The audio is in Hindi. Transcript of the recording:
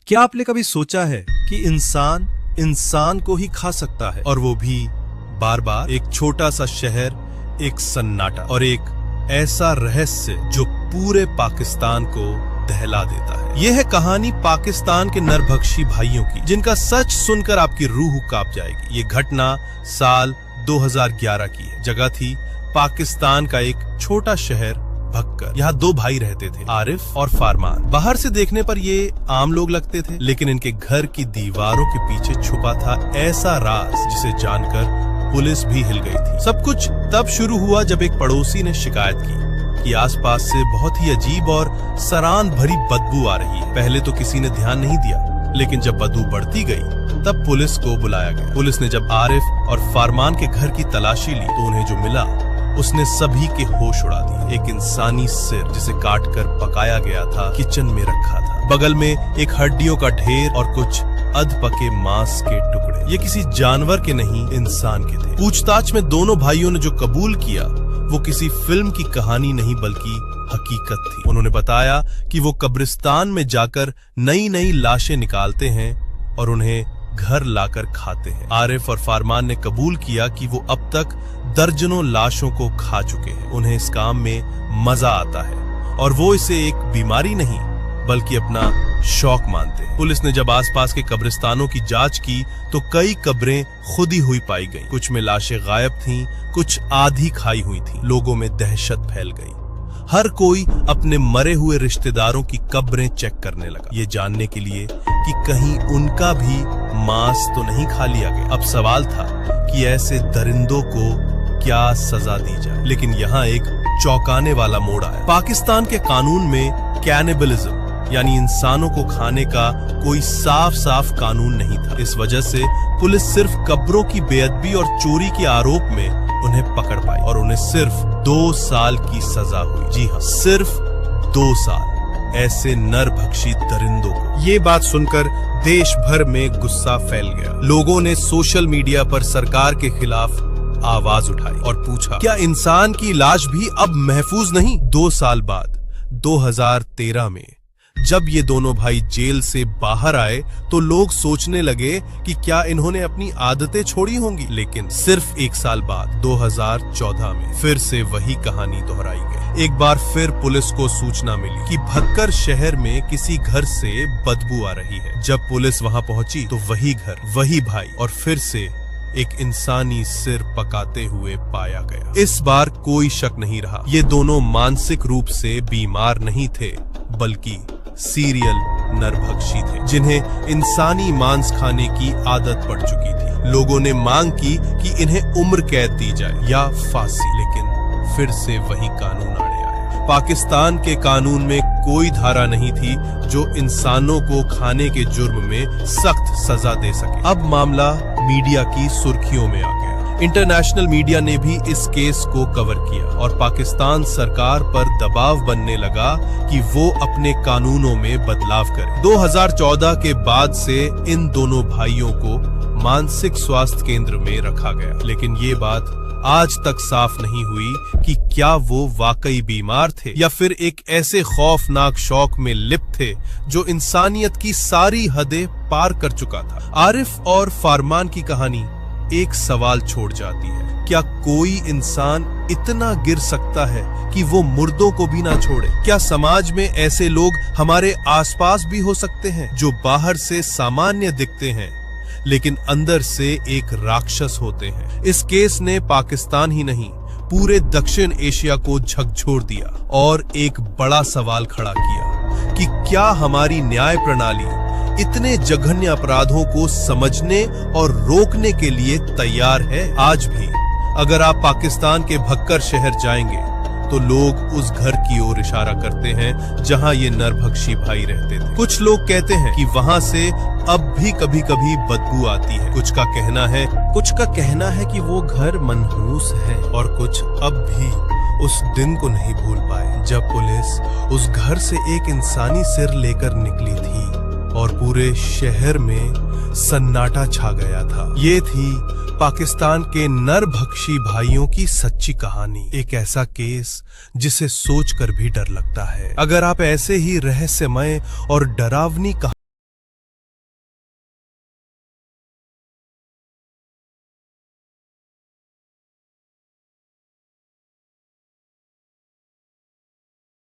क्या आपने कभी सोचा है कि इंसान इंसान को ही खा सकता है, और वो भी बार बार? एक छोटा सा शहर, एक सन्नाटा और एक ऐसा रहस्य जो पूरे पाकिस्तान को दहला देता है। यह है कहानी पाकिस्तान के नरभक्षी भाइयों की, जिनका सच सुनकर आपकी रूह कांप जाएगी। ये घटना साल 2011 की है। जगह थी पाकिस्तान का एक छोटा शहर भक्कर। यहाँ दो भाई रहते थे, आरिफ और फरमान। बाहर से देखने पर ये आम लोग लगते थे, लेकिन इनके घर की दीवारों के पीछे छुपा था ऐसा राज जिसे जानकर पुलिस भी हिल गई थी। सब कुछ तब शुरू हुआ जब एक पड़ोसी ने शिकायत की कि आसपास से बहुत ही अजीब और सरान भरी बदबू आ रही है। पहले तो किसी ने ध्यान नहीं दिया, लेकिन जब बदबू बढ़ती गई तब पुलिस को बुलाया गया। पुलिस ने जब आरिफ और फरमान के घर की तलाशी ली तो उन्हें जो मिला उसने सभी के होश उड़ा दिए। एक इंसानी सिर जिसे काटकर पकाया गया था, किचन में रखा था। बगल में एक हड्डियों का ढेर और कुछ अधपके मांस के टुकड़े। ये किसी जानवर के नहीं, इंसान के थे। पूछताछ में दोनों भाइयों ने जो कबूल किया वो किसी फिल्म की कहानी नहीं बल्कि हकीकत थी। उन्होंने बताया कि वो कब्रिस्तान में जाकर नई नई लाशें निकालते हैं और उन्हें घर लाकर खाते हैं। आरिफ और फरमान ने कबूल किया कि वो अब तक दर्जनों लाशों को खा चुके हैं। उन्हें इस काम में मजा आता है और वो इसे एक बीमारी नहीं बल्कि अपना शौक मानते हैं। पुलिस ने जब आसपास के कब्रिस्तानों की जांच की तो कई कब्रें खुदी हुई पाई गईं। कुछ में लाशें गायब थीं, कुछ आधी खाई हुई थीं। लोगों में दहशत फैल गई। हर कोई अपने मरे हुए रिश्तेदारों की कब्रें चेक करने लगा, ये जानने के लिए कि कहीं उनका भी मांस तो नहीं खा लिया गया। अब सवाल था कि ऐसे दरिंदों को क्या सजा दी जाए। लेकिन यहाँ एक चौंकाने वाला मोड़ आया। पाकिस्तान के कानून में कैनिबलिज्म यानी इंसानों को खाने का कोई साफ साफ कानून नहीं था। इस वजह से पुलिस सिर्फ कब्रों की बेअदबी और चोरी के आरोप में उन्हें पकड़ पाई और उन्हें सिर्फ 2 साल की सजा हुई। जी हाँ, सिर्फ 2 साल। ऐसे नरभक्षी दरिंदों को। ये बात सुनकर देश भर में गुस्सा फैल गया। लोगों ने सोशल मीडिया पर सरकार के खिलाफ आवाज उठाई और पूछा, क्या इंसान की लाश भी अब महफूज नहीं? 2 साल बाद 2013 में जब ये दोनों भाई जेल से बाहर आए तो लोग सोचने लगे कि क्या इन्होंने अपनी आदतें छोड़ी होंगी। लेकिन सिर्फ 1 साल बाद 2014 में फिर से वही कहानी दोहराई गई। एक बार फिर पुलिस को सूचना मिली कि भक्कर शहर में किसी घर से बदबू आ रही है। जब पुलिस वहां पहुंची तो वही घर, वही भाई और फिर से एक इंसानी सिर पकाते हुए पाया गया। इस बार कोई शक नहीं रहा, ये दोनों मानसिक रूप से बीमार नहीं थे बल्कि सीरियल नरभक्षी थे, जिन्हें इंसानी मांस खाने की आदत पड़ चुकी थी। लोगों ने मांग की कि इन्हें उम्र कैद दी जाए या फांसी, लेकिन फिर से वही कानून आड़े आए। पाकिस्तान के कानून में कोई धारा नहीं थी जो इंसानों को खाने के जुर्म में सख्त सजा दे सके। अब मामला मीडिया की सुर्खियों में आ गया। इंटरनेशनल मीडिया ने भी इस केस को कवर किया और पाकिस्तान सरकार पर दबाव बनने लगा कि वो अपने कानूनों में बदलाव करे। 2014 के बाद से इन दोनों भाइयों को मानसिक स्वास्थ्य केंद्र में रखा गया। लेकिन ये बात आज तक साफ नहीं हुई कि क्या वो वाकई बीमार थे या फिर एक ऐसे खौफनाक शौक में लिप्त थे जो इंसानियत की सारी हदें पार कर चुका था। आरिफ और फरमान की कहानी एक सवाल छोड़ जाती है, क्या कोई इंसान इतना गिर सकता है कि वो मुर्दों को भी ना छोड़े? क्या समाज में ऐसे लोग हमारे आसपास भी हो सकते हैं जो बाहर से सामान्य दिखते हैं लेकिन अंदर से एक राक्षस होते हैं? इस केस ने पाकिस्तान ही नहीं पूरे दक्षिण एशिया को झकझोर दिया और एक बड़ा सवाल खड़ा किया कि क्या हमारी न्याय प्रणाली इतने जघन्य अपराधों को समझने और रोकने के लिए तैयार है? आज भी अगर आप पाकिस्तान के भक्कर शहर जाएंगे तो लोग उस घर की ओर इशारा करते हैं जहां ये नरभक्षी भाई रहते थे। कुछ लोग कहते हैं कि वहां से अब भी कभी कभी बदबू आती है। कुछ का कहना है कि वो घर मनहूस है और कुछ अब भी उस दिन को नहीं भूल पाए जब पुलिस उस घर से एक इंसानी सिर लेकर निकली थी और पूरे शहर में सन्नाटा छा गया था। ये थी पाकिस्तान के नरभक्षी भाइयों की सच्ची कहानी। एक ऐसा केस जिसे सोचकर भी डर लगता है। अगर आप ऐसे ही रहस्यमय और डरावनी